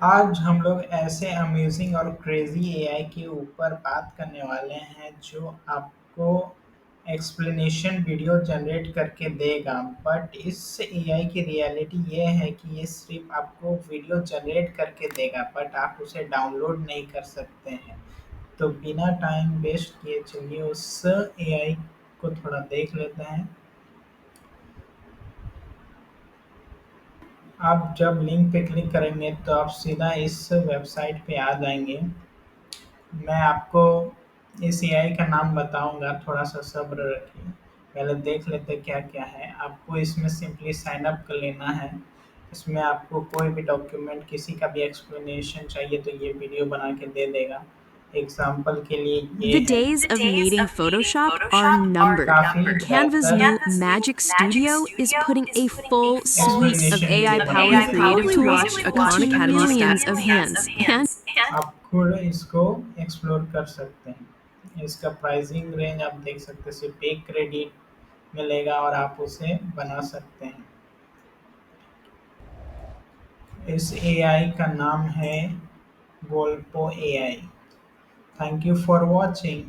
आज हम लोग ऐसे अमेजिंग और क्रेजी एआई के ऊपर बात करने वाले हैं जो आपको एक्सप्लेनेशन वीडियो जनरेट करके देगा। बट इस एआई की रियलिटी ये है कि ये सिर्फ आपको वीडियो जनरेट करके देगा, बट आप उसे डाउनलोड नहीं कर सकते हैं। तो बिना टाइम वेस्ट किए चलिए उस एआई को थोड़ा देख लेते हैं। आप जब लिंक पे क्लिक करेंगे तो आप सीधा इस वेबसाइट पे आ जाएंगे। मैं आपको इस एआई का नाम बताऊंगा, थोड़ा सा सब्र रखिए। पहले देख लेते क्या क्या है। आपको इसमें सिंपली साइन अप कर लेना है। इसमें आपको कोई भी डॉक्यूमेंट, किसी का भी एक्सप्लेनेशन चाहिए तो ये वीडियो बना के दे देगा। एग्जाम्पल के लिए ये The है। days of needing Photoshop are numbered. काफी Canva's बेहतर new Magic Studio is putting a full suite of explanation AI video powered बनाएगा। creative tools watch into Khan Academy millions of stats. hands. And आप खुद इसको explore कर सकते हैं। इसका प्राइसिंग रेंज आप देख सकते हैं, सिर्फ एक क्रेडिट मिलेगा और आप उसे बना सकते हैं। इस एआई का नाम है Golpo AI. Thank you for watching.